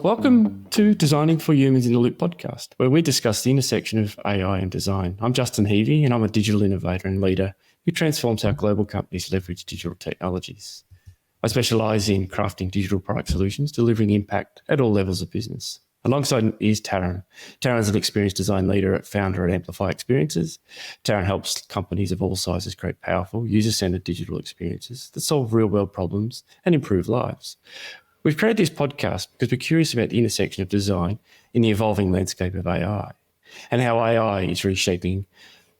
Welcome to Designing for Humans in the Loop podcast, where we discuss the intersection of AI and design. I'm Justin Heavey, and I'm a digital innovator and leader who transforms how global companies leverage digital technologies. I specialise in crafting digital product solutions, delivering impact at all levels of business. Alongside me is Taryn. Taryn's an experienced design leader at founder at Amplify Experiences. Taryn helps companies of all sizes create powerful, user-centred digital experiences that solve real-world problems and improve lives. We've created this podcast because we're curious about the intersection of design in the evolving landscape of AI and how AI is reshaping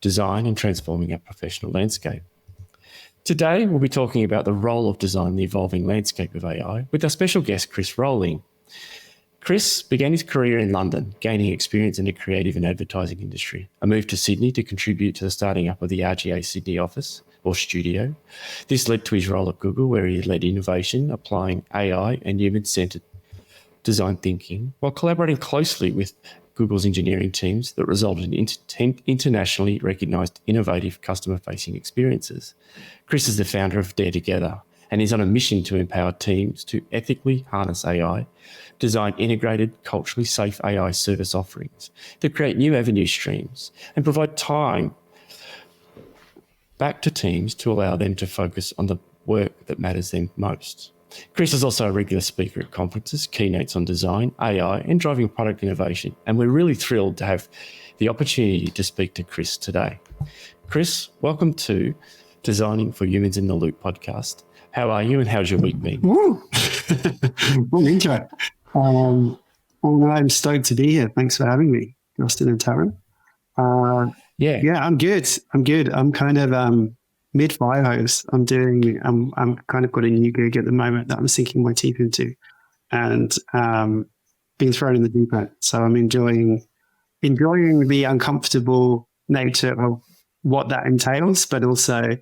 design and transforming our professional landscape. Today, we'll be talking about the role of design in the evolving landscape of AI with our special guest, Chris Rowling. Chris began his career in London, gaining experience in the creative and advertising industry. A move to Sydney to contribute to the starting up of the RGA Sydney office or studio. This led to his role at Google, where he led innovation, applying AI and human-centred design thinking, while collaborating closely with Google's engineering teams that resulted in internationally recognised innovative customer-facing experiences. Chris is the founder of Dare Together and is on a mission to empower teams to ethically harness AI, design integrated, culturally safe AI service offerings that create new revenue streams and provide time back to teams to allow them to focus on the work that matters them most. Chris is also a regular speaker at conferences, keynotes on design, AI, and driving product innovation, and we're really thrilled to have the opportunity to speak to Chris today. Chris, welcome to Designing for Humans in the Loop podcast. How are you and how's your week been? Woo! Well, intro. I'm stoked to be here. Thanks for having me, Justin and Taryn. Yeah, I'm good. I'm kind of mid-fire hose. I'm kind of got a new gig at the moment that I'm sinking my teeth into, and being thrown in the deep end. So I'm enjoying the uncomfortable nature of what that entails, but also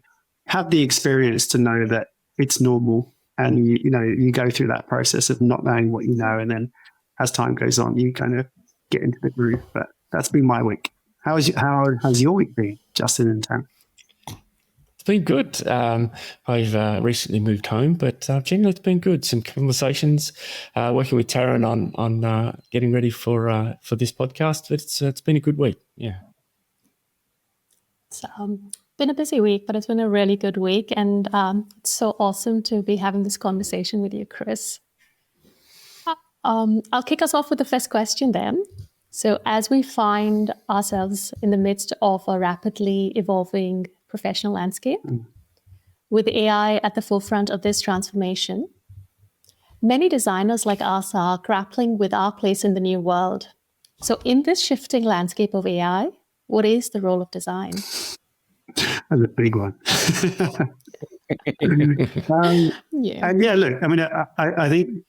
have the experience to know that it's normal. And you go through that process of not knowing what you know, and then as time goes on, you kind of get into the groove. But that's been my week. How has your week been, Justin and Taryn? It's been good. I've recently moved home, but generally it's been good. Some conversations, working with Taryn on getting ready for this podcast. It's been a good week. Yeah. It's been a busy week, but it's been a really good week, and it's so awesome to be having this conversation with you, Chris. I'll kick us off with the first question then. So as we find ourselves in the midst of a rapidly evolving professional landscape, with AI at the forefront of this transformation, many designers like us are grappling with our place in the new world. So in this shifting landscape of AI, what is the role of design? That's a big one. Yeah. And yeah, look, I mean, I think,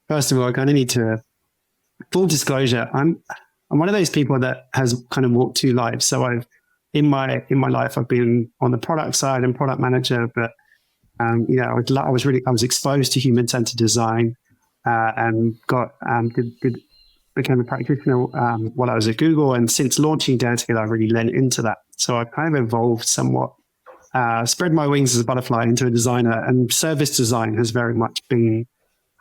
first of all, I kind of need to, full disclosure, I'm one of those people that has kind of walked two lives. So in my life, I've been on the product side and product manager, but I was exposed to human-centered design and became a practitioner while I was at Google. And since launching Dare Together, I really lent into that. So I kind of evolved somewhat, spread my wings as a butterfly into a designer, and service design has very much been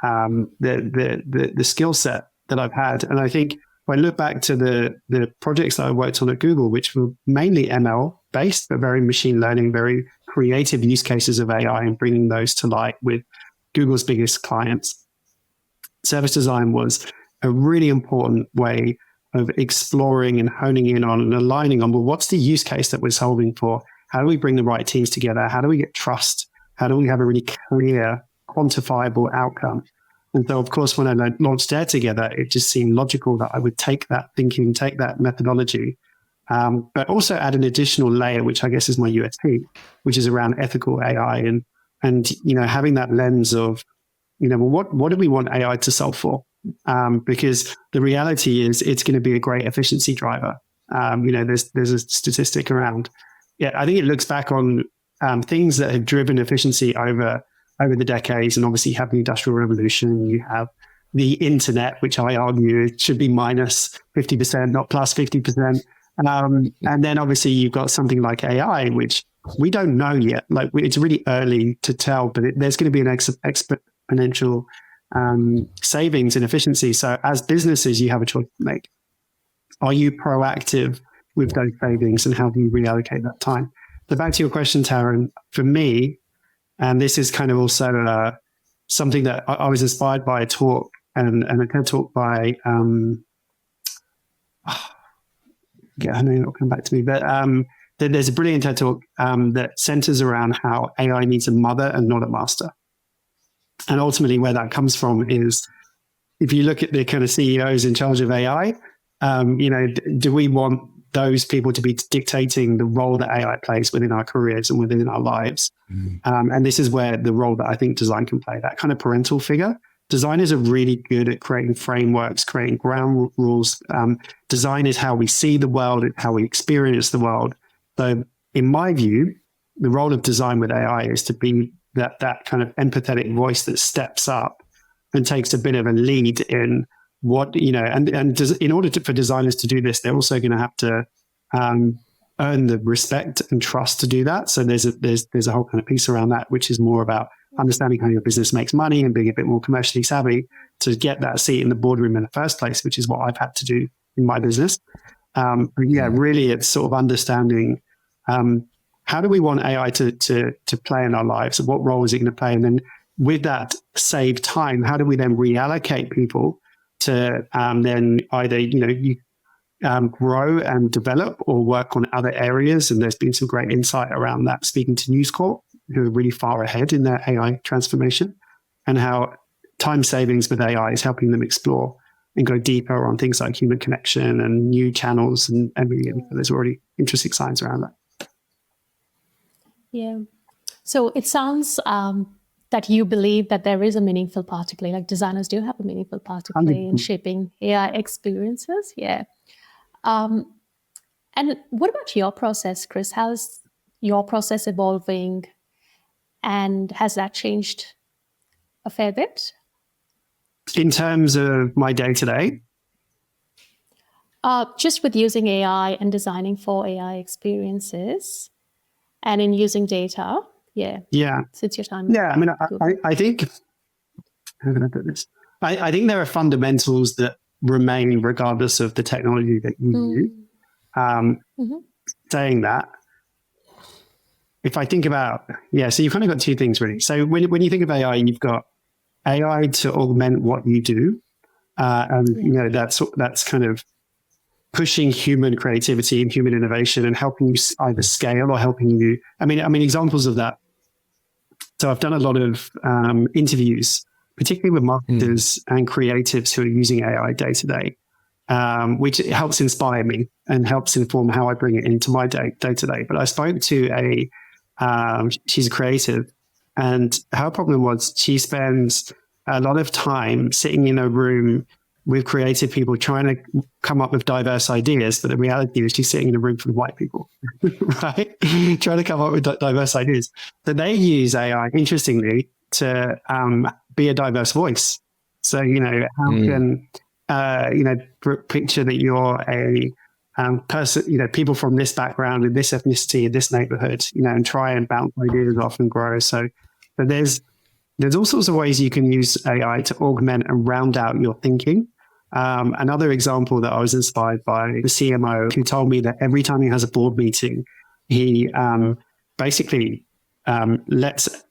the skill set that I've had. And I think if I look back to the projects that I worked on at Google, which were mainly ML based, but very machine learning, very creative use cases of AI, and bringing those to light with Google's biggest clients, service design was a really important way of exploring and honing in on and aligning on, well, what's the use case that we're solving for? How do we bring the right teams together? How do we get trust? How do we have a really clear, quantifiable outcome? And so, of course, when I launched Dare Together, it just seemed logical that I would take that thinking, take that methodology, but also add an additional layer, which I guess is my USP, which is around ethical AI and having that lens of, what do we want AI to solve for? Because the reality is it's going to be a great efficiency driver. There's a statistic around. Yeah, I think it looks back on things that have driven efficiency over the decades, and obviously you have the Industrial Revolution, you have the internet, which I argue it should be minus 50%, not plus 50%. And then obviously you've got something like AI, which we don't know yet. Like it's really early to tell, but there's going to be an exponential savings in efficiency. So as businesses, you have a choice to make. Are you proactive with those savings, and how do you reallocate that time? So back to your question, Taryn, for me, and this is kind of also something that I was inspired by a talk and a TED talk by, I know it'll come back to me, but there's a brilliant TED talk that centers around how AI needs a mother and not a master. And ultimately where that comes from is, if you look at the kind of CEOs in charge of AI, do we want those people to be dictating the role that AI plays within our careers and within our lives? And this is where the role that I think design can play, that kind of parental figure. Designers are really good at creating frameworks, creating ground rules. Design is how we see the world, how we experience the world. So in my view, the role of design with AI is to be that kind of empathetic voice that steps up and takes a bit of a lead in what, and in order for designers to do this, they're also going to have to earn the respect and trust to do that. So there's a whole kind of piece around that, which is more about understanding how your business makes money and being a bit more commercially savvy to get that seat in the boardroom in the first place, which is what I've had to do in my business. Really, it's sort of understanding how do we want AI to play in our lives, and what role is it going to play? And then with that save time, how do we then reallocate people to then either, grow and develop or work on other areas? And there's been some great insight around that, speaking to News Corp, who are really far ahead in their AI transformation, and how time savings with AI is helping them explore and go deeper on things like human connection and new channels. And there's already interesting signs around that. Yeah. So it sounds that you believe that there is a meaningful part to play, like designers do have a meaningful part to play in shaping AI experiences. Yeah. And what about your process, Chris? How's your process evolving, and has that changed a fair bit? In terms of my day-to-day? Just with using AI and designing for AI experiences and in using data. Yeah. Since your time. Yeah. I mean, I think, how can I put this? I think there are fundamentals that remain regardless of the technology that you use. Saying that, if I think about, so you've kind of got two things really. So when you think of AI, you've got AI to augment what you do. That's kind of pushing human creativity and human innovation and helping you either scale or helping you. I mean, examples of that. So I've done a lot of interviews, particularly with marketers and creatives who are using AI day to day, which helps inspire me and helps inform how I bring it into my day to day. But I spoke to she's a creative, and her problem was she spends a lot of time sitting in a room with creative people trying to come up with diverse ideas. But the reality is she's sitting in a room full of white people, right? Trying to come up with diverse ideas. So they use AI, interestingly, to be a diverse voice. So, how can, picture that you're a person, people from this background, in this ethnicity, in this neighborhood, and try and bounce ideas off and grow. So there's all sorts of ways you can use AI to augment and round out your thinking. Another example that I was inspired by, the CMO, who told me that every time he has a board meeting, he basically lets,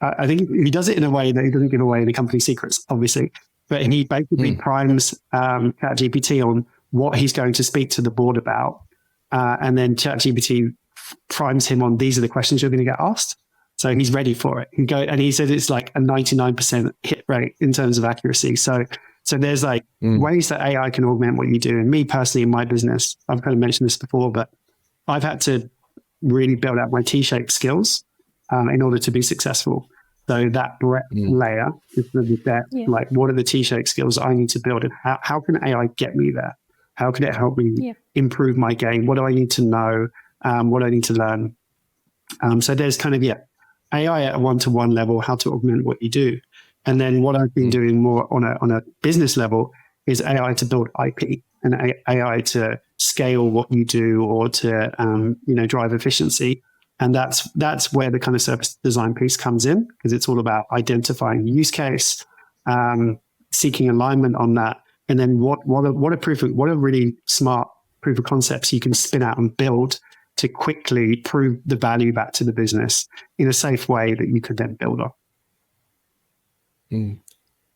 I think he does it in a way that he doesn't give away the company secrets, obviously, but he basically primes ChatGPT on what he's going to speak to the board about. And then ChatGPT primes him on, these are the questions you're going to get asked. So he's ready for it. He said it's like a 99% hit rate in terms of accuracy. So there's like ways that AI can augment what you do. And me personally, in my business, I've kind of mentioned this before, but I've had to really build out my T-shaped skills in order to be successful. So that breadth layer is the depth. Like, what are the T-shaped skills I need to build, and how can AI get me there? How can it help me improve my game? What do I need to know? What do I need to learn? So there's kind of, AI at a one-to-one level, how to augment what you do. And then what I've been doing more on a business level is AI to build IP and AI to scale what you do, or to, drive efficiency. And that's where the kind of service design piece comes in, because it's all about identifying use case, seeking alignment on that, and then what are really smart proof of concepts you can spin out and build to quickly prove the value back to the business in a safe way that you could then build on.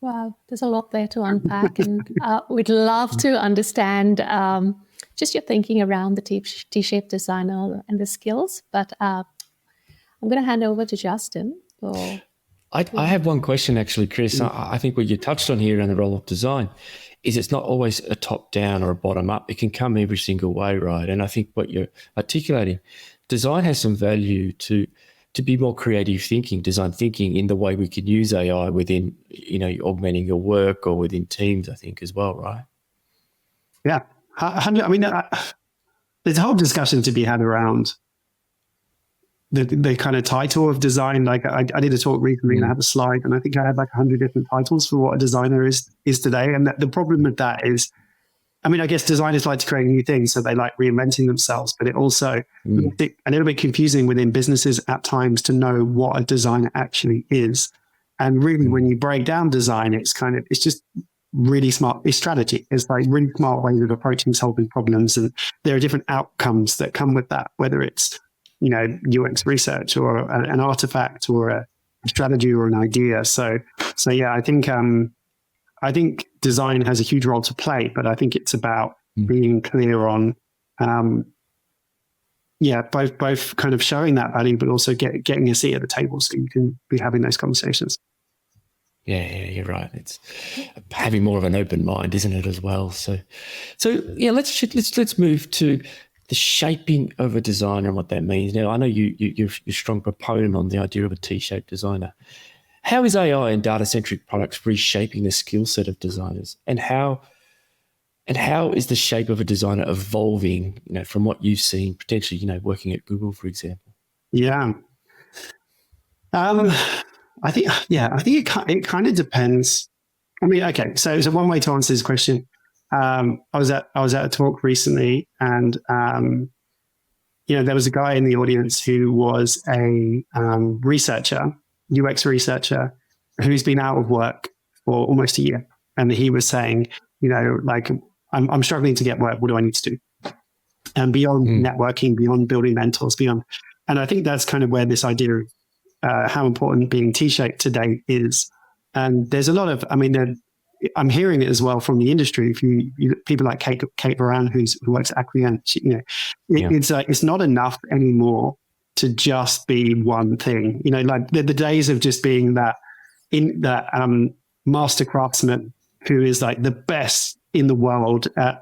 Wow, there's a lot there to unpack, and we'd love to understand just your thinking around the T-shaped designer and the skills. But I'm going to hand over to Justin. I have one question actually, Chris. I think what you touched on here in the role of design is it's not always a top-down or a bottom-up. It can come every single way, right? And I think what you're articulating, design has some value to be more creative thinking, design thinking in the way we can use AI within, augmenting your work or within teams, I think, as well, right? Yeah. I mean, there's a whole discussion to be had around the kind of title of design. Like I did a talk recently and I had a slide, and I think I had like 100 different titles for what a designer is today. And the problem with that is, I mean, I guess designers like to create new things, so they like reinventing themselves, but it also a little bit confusing within businesses at times to know what a designer actually is. And really, when you break down design, it's just really smart. It's strategy. It's like really smart ways of approaching solving problems. And there are different outcomes that come with that, whether it's, UX research or an artifact or a strategy or an idea. So yeah, I think design has a huge role to play, but I think it's about being clear on, both kind of showing that value, but also getting a seat at the table so you can be having those conversations. Yeah, you're right. It's having more of an open mind, isn't it, as well? So yeah, let's move to the shaping of a designer and what that means. Now, I know you're a strong proponent on the idea of a T-shaped designer. How is AI and data-centric products reshaping the skill set of designers, and how is the shape of a designer evolving? From what you've seen potentially, working at Google, for example. Yeah, I think it kind of depends. I mean, okay, so one way to answer this question. I was at a talk recently, and there was a guy in the audience who was a researcher, UX researcher, who's been out of work for almost a year, and he was saying, like, I'm struggling to get work. What do I need to do? And beyond networking, beyond building mentors, and I think that's kind of where this idea of how important being T-shaped today is. And there's a lot of, I'm hearing it as well from the industry. If you people like Kate Moran, who works at Acquient, it's not enough anymore to just be one thing. Like the days of just being that master craftsman who is like the best in the world at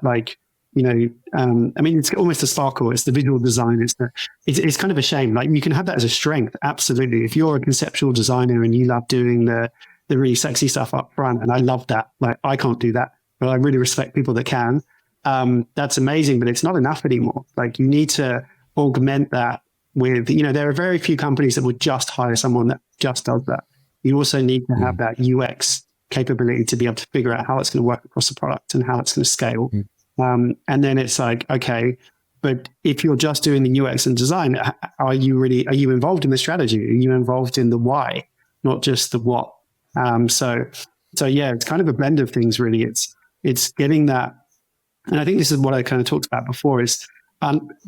it's almost a sparkle. It's the visual design. It's kind of a shame. Like you can have that as a strength. Absolutely. If you're a conceptual designer and you love doing the really sexy stuff up front, and I love that. Like I can't do that, but I really respect people that can. That's amazing, but it's not enough anymore. Like you need to augment that with, there are very few companies that would just hire someone that just does that. You also need to have that UX capability to be able to figure out how it's going to work across the product and how it's going to scale. And then it's like, okay, but if you're just doing the UX and design, are you involved in the strategy? Are you involved in the why, not just the what? So yeah, it's kind of a blend of things, really. It's getting that, and I think this is what I kind of talked about before, is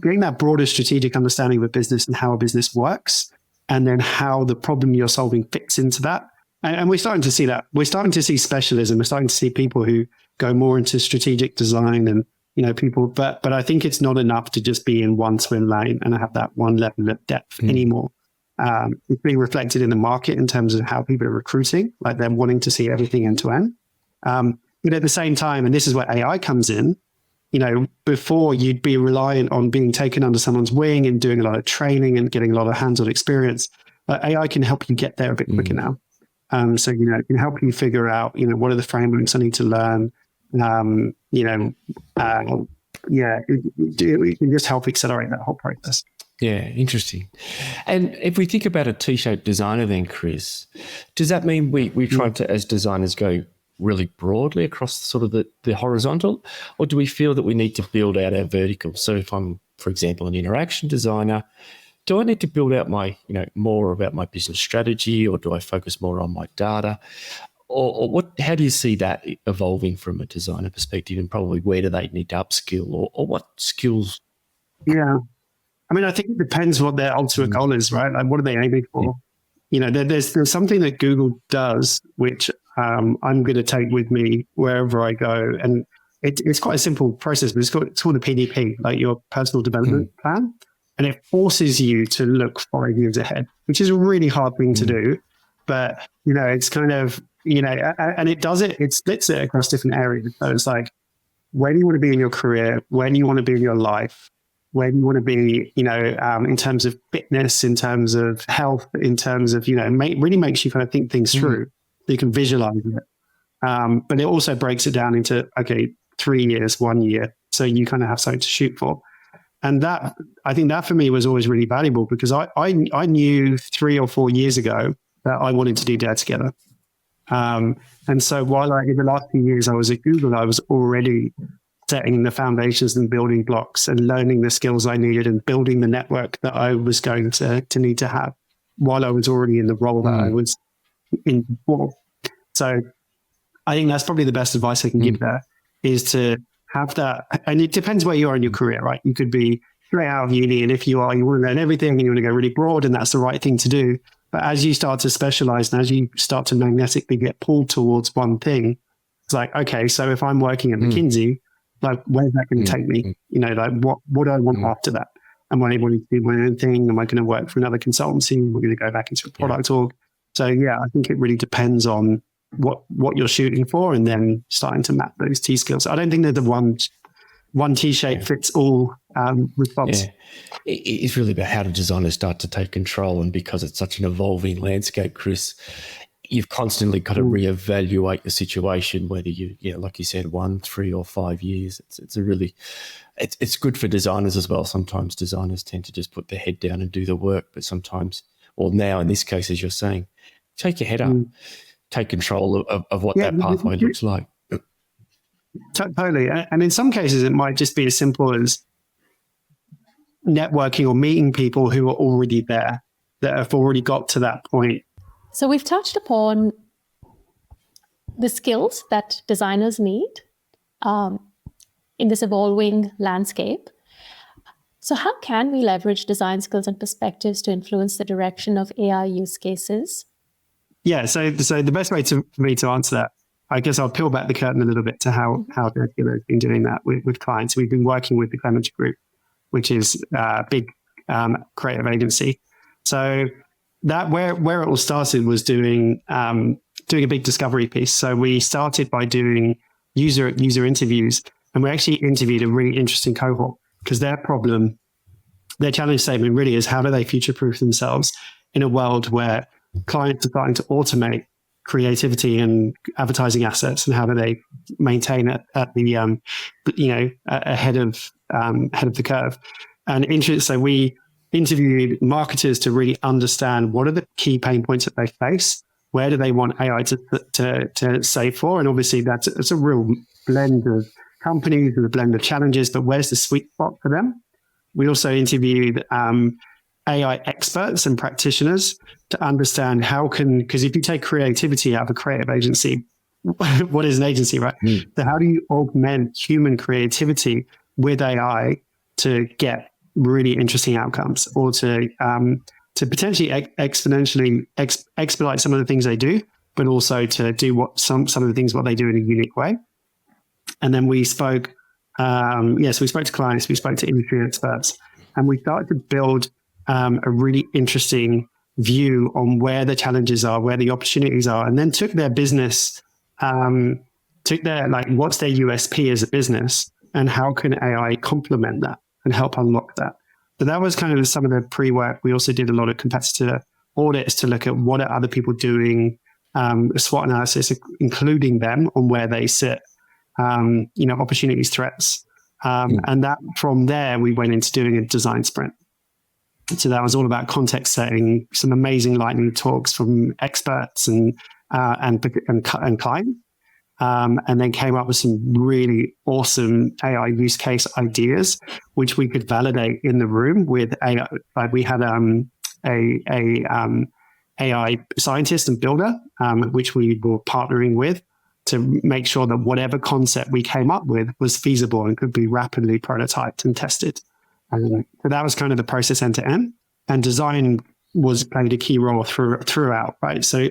getting that broader strategic understanding of a business and how a business works, and then how the problem you're solving fits into that. And we're starting to see that. We're starting to see specialism. We're starting to see people who go more into strategic design and, people, but I think it's not enough to just be in one swim lane and have that one level of depth anymore. It's being reflected in the market in terms of how people are recruiting, like they're wanting to see everything end to end. But at the same time, and this is where AI comes in, before you'd be reliant on being taken under someone's wing and doing a lot of training and getting a lot of hands-on experience. AI can help you get there a bit quicker now. So, it can help you figure out, what are the frameworks I need to learn? It can just help accelerate that whole process. Yeah, interesting. And if we think about a T-shaped designer then, Chris, does that mean we try to, as designers, go really broadly across sort of the horizontal, or do we feel that we need to build out our vertical? So if I'm, for example, an interaction designer, do I need to build out my, more about my business strategy, or do I focus more on my data? Or what? How do you see that evolving from a designer perspective, and probably where do they need to upskill, or what skills? Yeah. I mean, I think it depends what their ultimate goal is, right? Like, what are they aiming for? There's something that Google does, which I'm going to take with me wherever I go. And it's quite a simple process, but it's called a PDP, like your personal development plan. And it forces you to look 5 years ahead, which is a really hard thing to do. But, it's kind of, and it splits it across different areas. So it's like, where do you want to be in your career? Where do you want to be in your life? Where do you want to be, in terms of fitness, in terms of health, in terms of, really makes you kind of think things through. So you can visualize it. But it also breaks it down into, 3 years, 1 year. So you kind of have something to shoot for. And I think that for me was always really valuable, because I knew 3 or 4 years ago that I wanted to do Dare Together. And so while in the last few years I was at Google, I was already setting the foundations and building blocks and learning the skills I needed and building the network that I was going to need to have while I was already in the role that I was in before. So I think that's probably the best advice I can give there, is to have that. And it depends where you are in your career, right? You could be straight out of uni, and if you want to learn everything and you want to go really broad, and that's the right thing to do. But as you start to specialize and as you start to magnetically get pulled towards one thing, it's like, okay, so if I'm working at McKinsey, like, where's that going to take me? What do I want after that? Am I able to do my own thing? Am I going to work for another consultancy? We're going to go back into a product org. So I think it really depends on what you're shooting for, and then starting to map those T skills. I don't think they're the one T-shape fits all response. Yeah. It's really about how do designers start to take control, and because it's such an evolving landscape, Chris, you've constantly got to reevaluate the situation, whether you, like you said, 1, 3 or 5 years. It's good for designers as well. Sometimes designers tend to just put their head down and do the work, but sometimes, or now in this case, as you're saying, take your head up, take control of what that pathway looks like. Totally. And in some cases, it might just be as simple as networking or meeting people who are already there, that have already got to that point. So we've touched upon the skills that designers need in this evolving landscape. So how can we leverage design skills and perspectives to influence the direction of AI use cases? Yeah, so the best way for me to answer that, I guess I'll peel back the curtain a little bit to how Dare Together has been doing that with clients. We've been working with the Clemens Group, which is a big creative agency. So that where it all started was doing a big discovery piece. So we started by doing user interviews, and we actually interviewed a really interesting cohort, because their challenge statement really is, how do they future-proof themselves in a world where clients are starting to automate creativity and advertising assets, and how do they maintain it at the ahead of the curve? And so we interviewed marketers to really understand what are the key pain points that they face, where do they want AI to save for, and obviously it's a real blend of companies and a blend of challenges, but where's the sweet spot for them? We also interviewed AI experts and practitioners to understand because if you take creativity out of a creative agency, what is an agency, right? So how do you augment human creativity with AI to get really interesting outcomes, or to potentially exponentially expedite some of the things they do, but also to do some of the things what they do in a unique way. And then we spoke, so we spoke to clients, we spoke to industry experts, and we started to build a really interesting view on where the challenges are, where the opportunities are, and then took their business, what's their USP as a business, and how can AI complement that and help unlock that. So that was kind of some of the pre-work. We also did a lot of competitor audits to look at what are other people doing, SWOT analysis, including them on where they sit, opportunities, threats. And that from there, we went into doing a design sprint. So that was all about context setting, some amazing lightning talks from experts and clients. and then came up with some really awesome AI use case ideas, which we could validate in the room with AI. Like we had AI scientist and builder, which we were partnering with to make sure that whatever concept we came up with was feasible and could be rapidly prototyped and tested. And so that was kind of the process end to end. And design played a key role throughout, right? So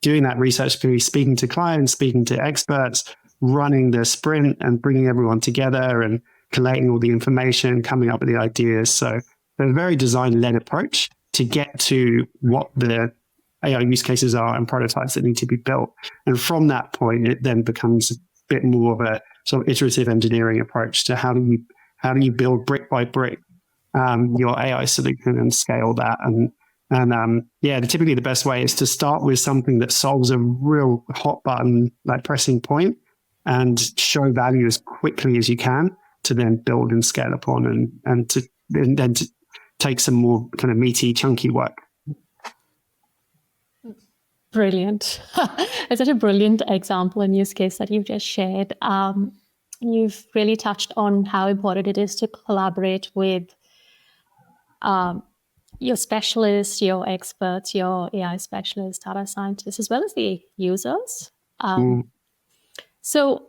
doing that research, speaking to clients, speaking to experts, running the sprint and bringing everyone together and collating all the information, coming up with the ideas. So a very design-led approach to get to what the AI use cases are and prototypes that need to be built. And from that point, it then becomes a bit more of a sort of iterative engineering approach to how do you build brick by brick your AI solution and scale that. And typically the best way is to start with something that solves a real hot button, like pressing point, and show value as quickly as you can to then build and scale upon and then to take some more kind of meaty, chunky work. Brilliant. It's such a brilliant example and use case that you've just shared. You've really touched on how important it is to collaborate with your specialists, your experts, your AI specialists, data scientists, as well as the users. So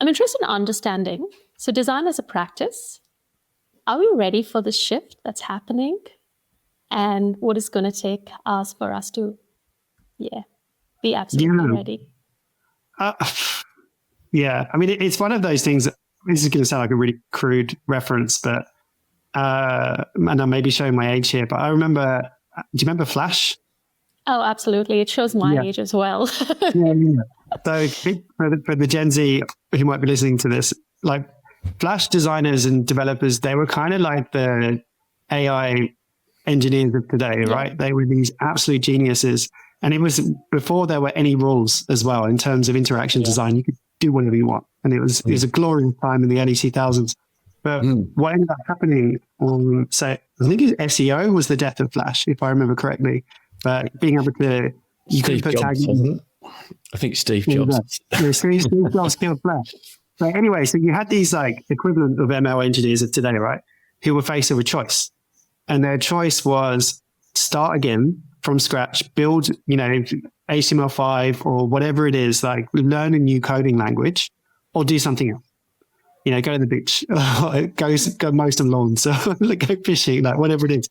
I'm interested in understanding, so design as a practice, are we ready for the shift that's happening? And what is going to take us for us to, be absolutely ready? I mean, it's one of those things, this is going to sound like a really crude reference, but and I may be showing my age here, but I remember, do you remember Flash? Oh, absolutely. It shows my age as well. So for the Gen Z who might be listening to this, like Flash designers and developers, they were kind of like the AI engineers of today, right? They were these absolute geniuses. And it was before there were any rules as well in terms of interaction design. You could do whatever you want. And it was a glorious time in the early 2000s. But what ended up happening on, I think SEO was the death of Flash, if I remember correctly. But being able to, you could put tags. I think Steve Jobs. Steve Jobs killed Flash. So anyway, so you had these like equivalent of ML engineers of today, right? Who were faced with a choice. And their choice was start again from scratch, build, HTML5 or whatever it is, like learn a new coding language or do something else. Go to the beach, go mow some lawns, go fishing, like whatever it is.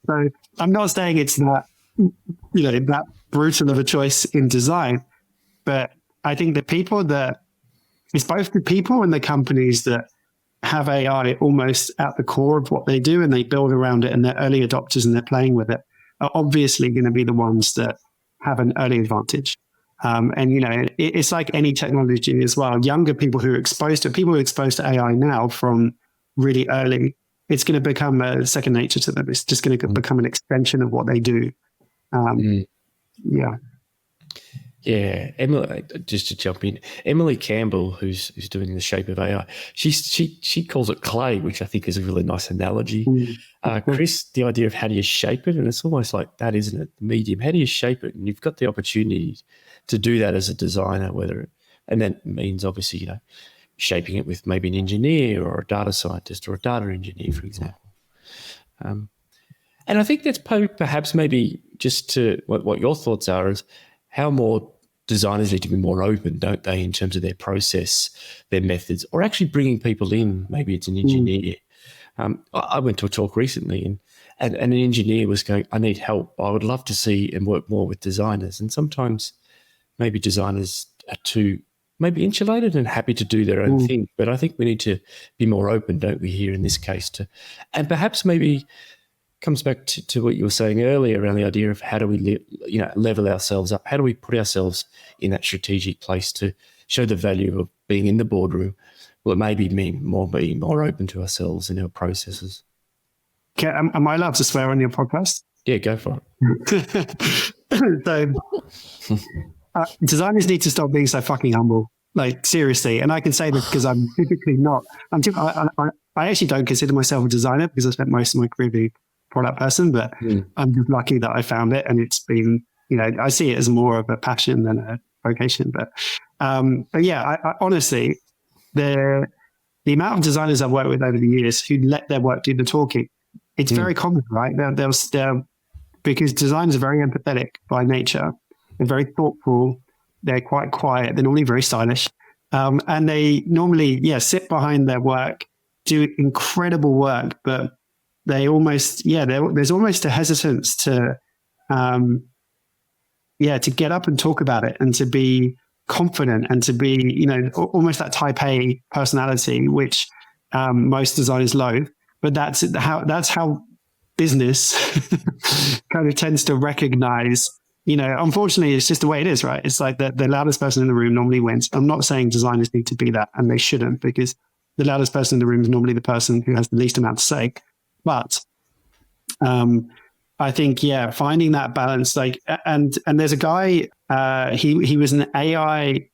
So I'm not saying it's that, that brutal of a choice in design, but I think it's both the people and the companies that have AI almost at the core of what they do and they build around it and they're early adopters and they're playing with it are obviously going to be the ones that have an early advantage. It's like any technology as well. Younger people who are exposed to AI now from really early, it's going to become a second nature to them. It's just going to become an extension of what they do. Yeah, Emily. Just to jump in, Emily Campbell, who's doing The Shape of AI, she calls it clay, which I think is a really nice analogy. Chris, the idea of how do you shape it, and it's almost like that, isn't it? The medium. How do you shape it? And you've got the opportunity to do that as a designer, and that means obviously shaping it with maybe an engineer or a data scientist or a data engineer, for example. And I think that's perhaps maybe just to what your thoughts are is how more designers need to be more open, don't they, in terms of their process, their methods, or actually bringing people in. Maybe it's an engineer. I went to a talk recently and an engineer was going, I need help. I would love to see and work more with designers. And sometimes maybe designers are too maybe insulated and happy to do their own thing. But I think we need to be more open, don't we, here in this case, and perhaps maybe comes back to what you were saying earlier around the idea of how do we level ourselves up? How do we put ourselves in that strategic place to show the value of being in the boardroom? Well, it may be being more open to ourselves and our processes. Okay, am I allowed to swear on your podcast? Yeah, go for it. Designers need to stop being so fucking humble. Like, seriously. And I can say this because I'm typically not. I actually don't consider myself a designer because I spent most of my career being product person, but I'm just lucky that I found it, and it's been, I see it as more of a passion than a vocation. But But yeah, I honestly, the amount of designers I've worked with over the years who let their work do the talking, it's very common, right? They're because designers are very empathetic by nature. They're very thoughtful. They're quite quiet. They're normally very stylish. And they normally, sit behind their work, do incredible work, but they almost, there's almost a hesitance to get up and talk about it and to be confident and to be, almost that type A personality, which most designers loathe. But that's how business kind of tends to recognize, unfortunately, it's just the way it is, right? It's like the loudest person in the room normally wins. I'm not saying designers need to be that, and they shouldn't, because the loudest person in the room is normally the person who has the least amount to say. But I think, finding that balance, and there's a guy, he was an AI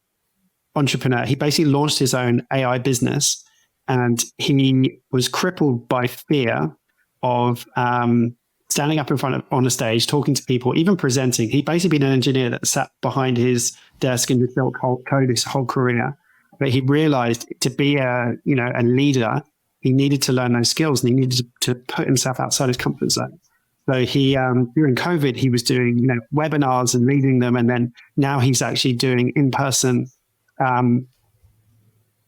entrepreneur. He basically launched his own AI business, and he was crippled by fear of standing up in front on a stage, talking to people, even presenting. He'd basically been an engineer that sat behind his desk and just built code his whole career. But he realized to be a leader, he needed to learn those skills, and he needed to put himself outside his comfort zone. So he, during COVID, he was doing, webinars and leading them. And then now he's actually doing in-person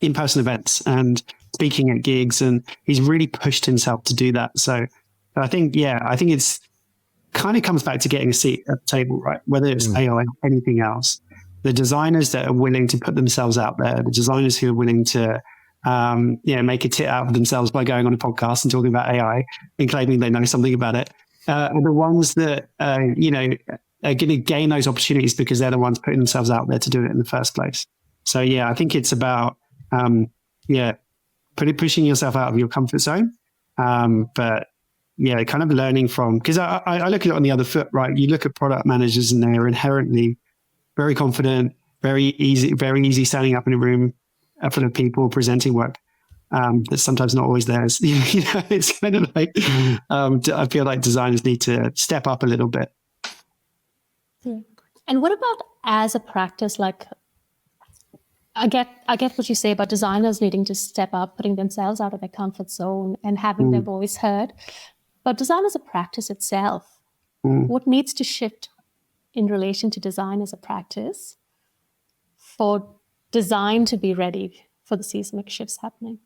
events and speaking at gigs. And he's really pushed himself to do that. So I think it's kind of comes back to getting a seat at the table, right? Whether it's AI or anything else, the designers that are willing to put themselves out there, the designers who are willing to, make a tit out of themselves by going on a podcast and talking about AI and claiming they know something about it, are the ones that, are going to gain those opportunities because they're the ones putting themselves out there to do it in the first place. So, I think it's about, pushing yourself out of your comfort zone. But kind of learning from, because I look at it on the other foot, right? You look at product managers and they're inherently very confident, very easy standing up in a room full of people presenting work. That's sometimes not always theirs. It's kind of like, I feel like designers need to step up a little bit. And what about as a practice? Like, I get what you say about designers needing to step up, putting themselves out of their comfort zone and having their voice heard. But design as a practice itself, what needs to shift in relation to design as a practice for design to be ready for the seismic shifts happening?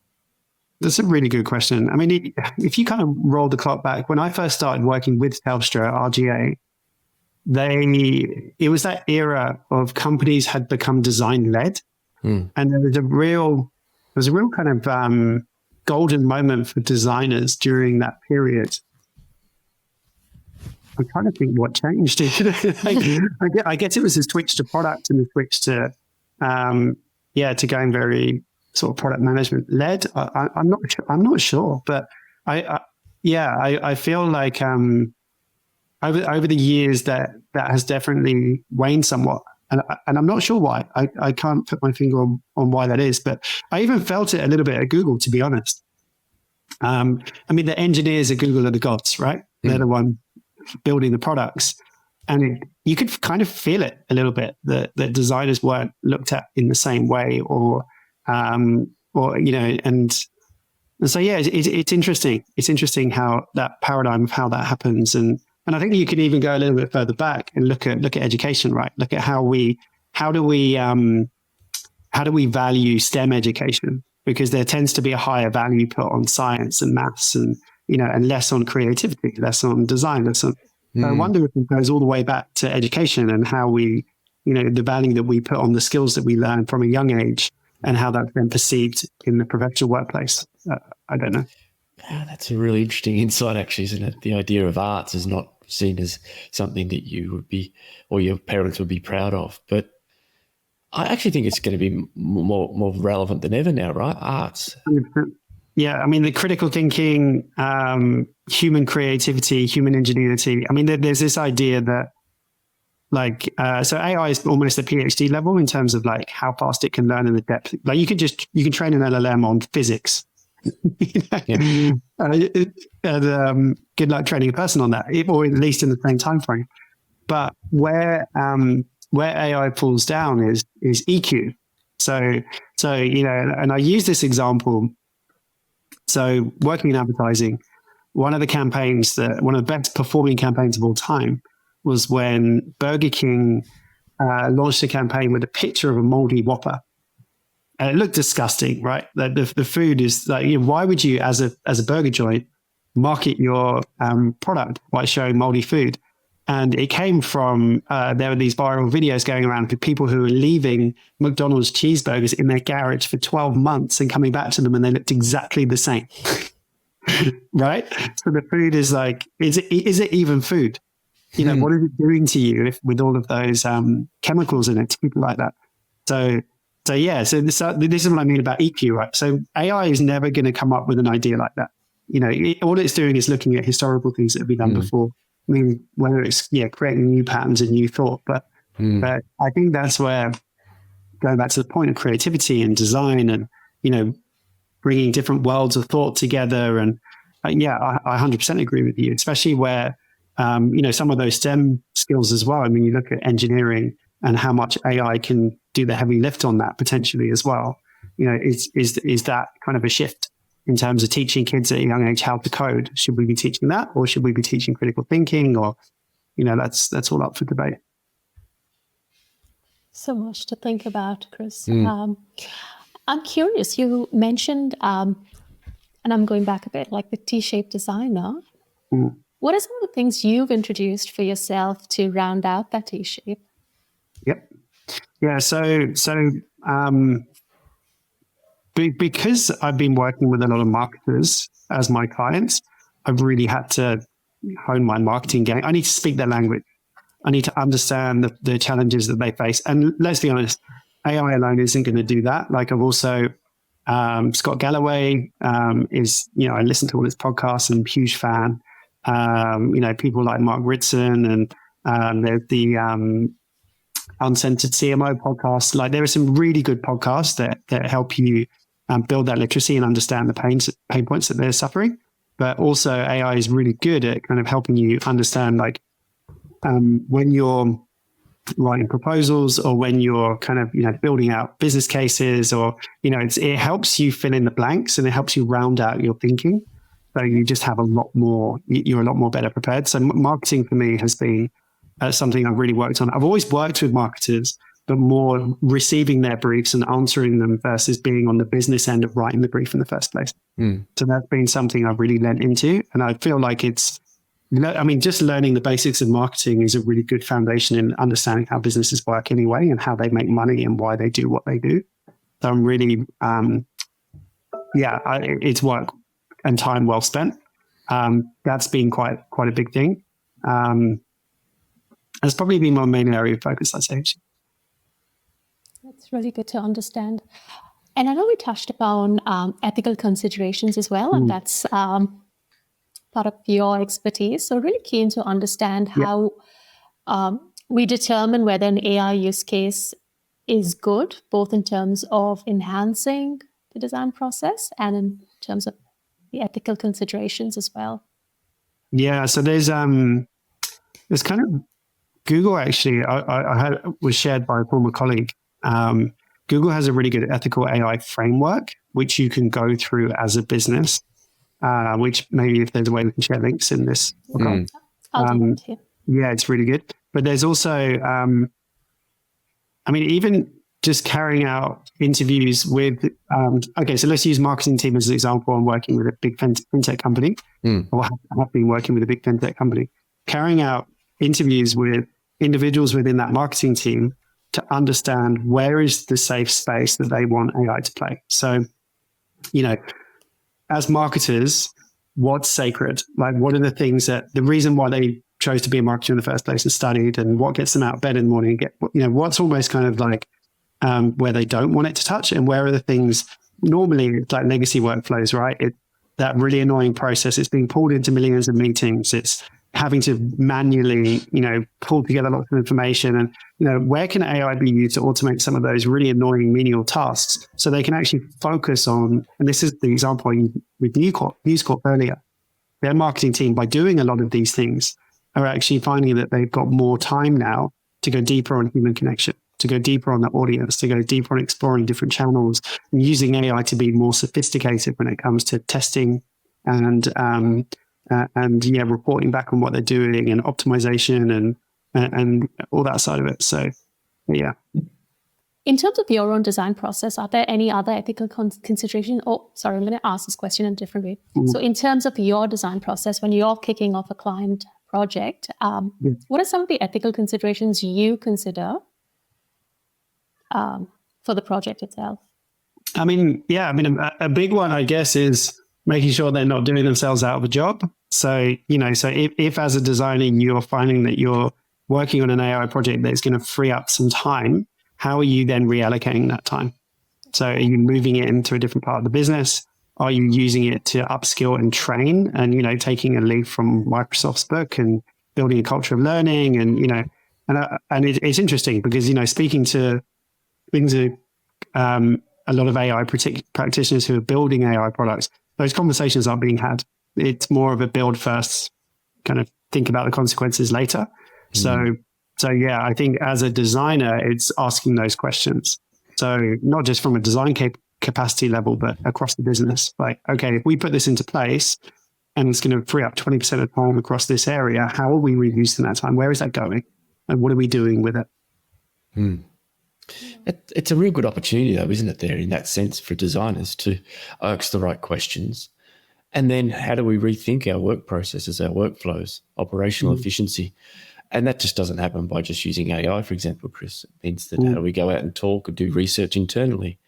That's a really good question. I mean, if you kind of roll the clock back, when I first started working with Telstra, RGA, it was that era of companies had become design-led. And there was a real kind of golden moment for designers during that period. I'm trying to think what changed. I guess it was a switch to product and a switch to, to going very sort of product management led. I'm not sure, but I feel like over the years that has definitely waned somewhat. And I'm not sure why. I can't put my finger on why that is, but I even felt it a little bit at Google, to be honest. I mean, the engineers at Google are the gods, right? They're the one building the products. And you could kind of feel it a little bit that designers weren't looked at in the same way and so, it's interesting. It's interesting how that paradigm of how that happens. And I think you can even go a little bit further back and look at education, right? Look at how do we value STEM education? Because there tends to be a higher value put on science and maths and less on creativity, less on design, less on. I wonder if it goes all the way back to education and how we, the value that we put on the skills that we learn from a young age and how that's then perceived in the professional workplace. I don't know. Yeah, that's a really interesting insight, actually, isn't it? The idea of arts is not seen as something that you would be or your parents would be proud of. But I actually think it's going to be more relevant than ever now, right? Arts. 100%. Yeah, I mean, the critical thinking, human creativity, human ingenuity. I mean, there's this idea that so AI is almost a PhD level in terms of like how fast it can learn in the depth. Like you can train an LLM on physics. And good luck training a person on that, or at least in the same time frame. But where where AI falls down is EQ. So, and I use this example. So working in advertising, one of the best performing campaigns of all time was when Burger King launched a campaign with a picture of a moldy Whopper. And it looked disgusting, right? The food is like, why would you, as a burger joint, market your product by showing moldy food? And it came from, there were these viral videos going around for people who were leaving McDonald's cheeseburgers in their garage for 12 months and coming back to them, and they looked exactly the same. Right? So the food is like, is it even food? What is it doing to you with all of those chemicals in it to people like that? So this is what I mean about EQ, right? So AI is never going to come up with an idea like that. All it's doing is looking at historical things that have been done before. I mean, whether it's creating new patterns and new thought, but I think that's where, going back to the point of creativity and design and bringing different worlds of thought together, and I 100% agree with you, especially where some of those STEM skills as well. I mean, you look at engineering and how much AI can do the heavy lift on that potentially as well. Is that kind of a shift in terms of teaching kids at a young age how to code? Should we be teaching that, or should we be teaching critical thinking? Or, that's all up for debate. So much to think about, Chris. I'm curious, you mentioned, and I'm going back a bit, like the T-shaped designer. What are some of the things you've introduced for yourself to round out that T-shape? Yep. Yeah. So because I've been working with a lot of marketers as my clients, I've really had to hone my marketing game. I need to speak their language. I need to understand the challenges that they face. And let's be honest, AI alone isn't going to do that. Like, I've also, Scott Galloway is, I listen to all his podcasts and I'm a huge fan. People like Mark Ritson and there's the Uncensored CMO podcast. Like, there are some really good podcasts that help you build that literacy and understand the pain points that they're suffering. But also AI is really good at kind of helping you understand, like, when you're writing proposals or when you're kind of, building out business cases, or, it helps you fill in the blanks and it helps you round out your thinking. So you just have you're a lot more better prepared. So marketing for me has been something I've really worked on. I've always worked with marketers, but more receiving their briefs and answering them versus being on the business end of writing the brief in the first place. So that's been something I've really lent into. And I feel like just learning the basics of marketing is a really good foundation in understanding how businesses work anyway and how they make money and why they do what they do. So I'm really, it's work and time well spent. That's been quite a big thing. That's probably been my main area of focus, I'd say. That's really good to understand. And I know we touched upon ethical considerations as well, and that's part of your expertise. So really keen to understand how we determine whether an AI use case is good, both in terms of enhancing the design process and in terms of the ethical considerations as well. Yeah, so there's kind of Google, actually, was shared by a former colleague. Google has a really good ethical AI framework, which you can go through as a business, which maybe if there's a way we can share links in this. I'll do that here. Yeah, it's really good. But there's also, even just carrying out interviews with, so let's use marketing team as an example. I'm working with a big fintech company, or have been working with a big fintech company, carrying out interviews with individuals within that marketing team to understand where is the safe space that they want AI to play. So, as marketers, what's sacred? Like, what are the things the reason why they chose to be a marketer in the first place and studied, and what gets them out of bed in the morning and what's almost kind of like where they don't want it to touch, and where are the things normally it's like legacy workflows, right? That really annoying process. It's being pulled into millions of meetings. It's having to manually, pull together lots of information. And, where can AI be used to automate some of those really annoying menial tasks so they can actually focus on, and this is the example with News Corp earlier, their marketing team, by doing a lot of these things, are actually finding that they've got more time now to go deeper on human connection, to go deeper on the audience, to go deeper on exploring different channels, and using AI to be more sophisticated when it comes to testing and reporting back on what they're doing and optimization and all that side of it. So, yeah. In terms of your own design process, are there any other ethical considerations? Oh, sorry, I'm going to ask this question in a different way. So in terms of your design process, when you're kicking off a client project, what are some of the ethical considerations you consider for the project itself? I mean, a big one, I guess, is making sure they're not doing themselves out of a job. So, if as a designer, you're finding that you're working on an AI project that's going to free up some time, how are you then reallocating that time? So are you moving it into a different part of the business? Are you using it to upskill and train and, taking a leaf from Microsoft's book and building a culture of learning and it's interesting because, speaking to a lot of AI practitioners who are building AI products, those conversations aren't being had. It's more of a build first, kind of think about the consequences later. So yeah, I think as a designer, it's asking those questions. So not just from a design capacity level, but across the business. Like, okay, if we put this into place and it's going to free up 20% of time across this area, how are we reusing that time? Where is that going? And what are we doing with it? It's a real good opportunity, though, isn't it, there, in that sense, for designers to ask the right questions. And then how do we rethink our work processes, our workflows, operational efficiency? And that just doesn't happen by just using AI, for example, Chris. It means that how do we go out and talk or do research internally?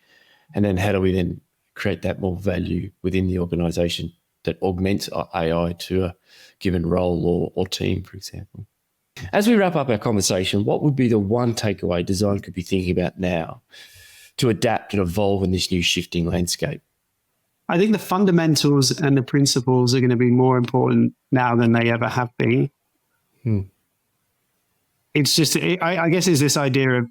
And then how do we then create that more value within the organisation that augments AI to a given role or team, for example? As we wrap up our conversation, what would be the one takeaway design could be thinking about now to adapt and evolve in this new shifting landscape? I think the fundamentals and the principles are going to be more important now than they ever have been. It's just, I guess, is this idea of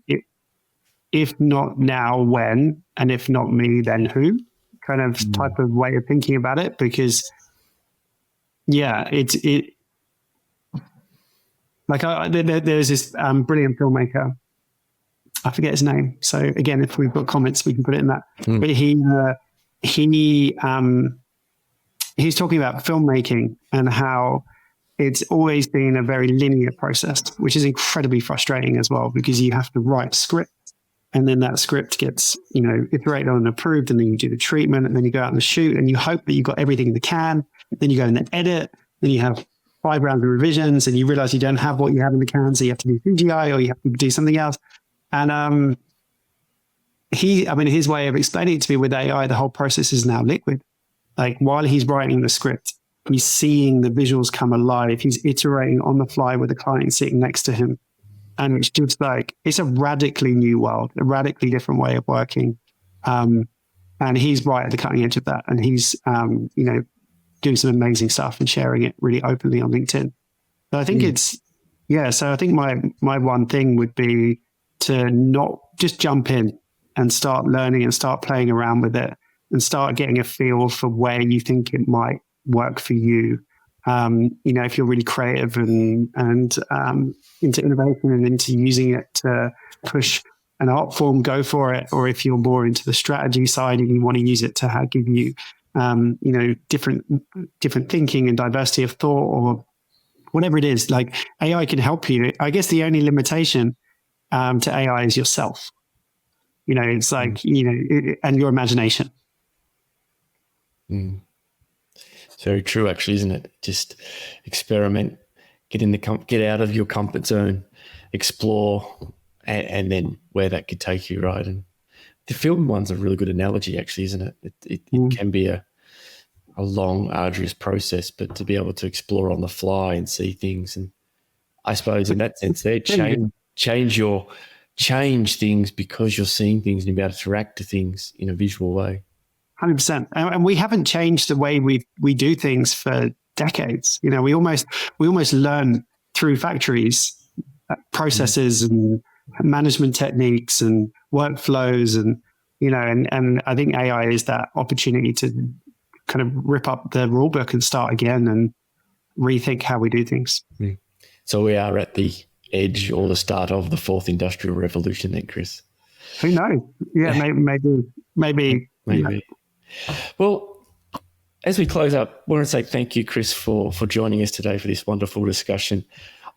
if not now, when, and if not me, then who, kind of type of way of thinking about it. Because, yeah, there's this brilliant filmmaker. I forget his name. So again, if we've got comments, we can put it in that. But he's talking about filmmaking and how it's always been a very linear process, which is incredibly frustrating as well, because you have to write a script and then that script gets, iterated on and approved, and then you do the treatment, and then you go out and shoot, and you hope that you've got everything in the can. Then you go in the edit, then you have 5 rounds of revisions, and you realize you don't have what you have in the can, so you have to do CGI or you have to do something else. And his way of explaining it to me with AI, the whole process is now liquid. Like, while he's writing the script, he's seeing the visuals come alive. He's iterating on the fly with the client sitting next to him. And it's just like, it's a radically new world, a radically different way of working. And he's right at the cutting edge of that. And he's, doing some amazing stuff and sharing it really openly on LinkedIn. But I think so I think my one thing would be to not just jump in and start learning and start playing around with it and start getting a feel for where you think it might work for you. If you're really creative and into innovation and into using it to push an art form, go for it. Or if you're more into the strategy side and you want to use it to give you, different thinking and diversity of thought or whatever it is, like, AI can help you. I guess the only limitation to AI is yourself. It's like, and your imagination. It's very true, actually, isn't it? Just experiment, get out of your comfort zone, explore, and then where that could take you, right? And the film one's a really good analogy, actually, isn't it? It can be a long, arduous process, but to be able to explore on the fly and see things, and I suppose in that sense, there change things because you're seeing things and you're able to react to things in a visual way. 100%. And we haven't changed the way we do things for decades. We almost learn through factories, processes and management techniques and workflows, and and I think AI is that opportunity to kind of rip up the rule book and start again and rethink how we do things. So we are at the edge or the start of the fourth industrial revolution then, Chris? Who knows? Yeah, maybe. Maybe. Well, as we close up, I want to say thank you, Chris, for joining us today for this wonderful discussion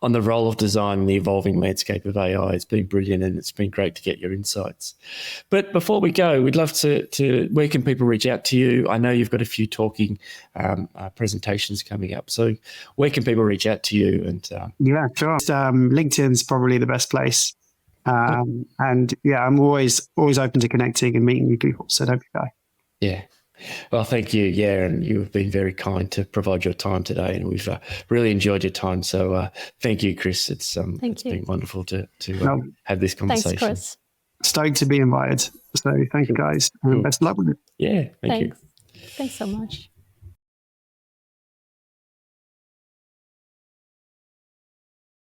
on the role of design in the evolving landscape of AI. It's been brilliant, and it's been great to get your insights. But before we go, we'd love to where can people reach out to you? I know you've got a few talking presentations coming up. So where can people reach out to you? And Yeah, sure. LinkedIn's probably the best place. And yeah, I'm always open to connecting and meeting new people. So don't be shy. Yeah. Well, thank you. Yeah, and you've been very kind to provide your time today, and we've really enjoyed your time. So thank you, Chris. It's been wonderful to have this conversation. Thanks, Chris. Stoked to be invited. So thank you, guys. And best of luck with it. Yeah, thank you. Thanks so much.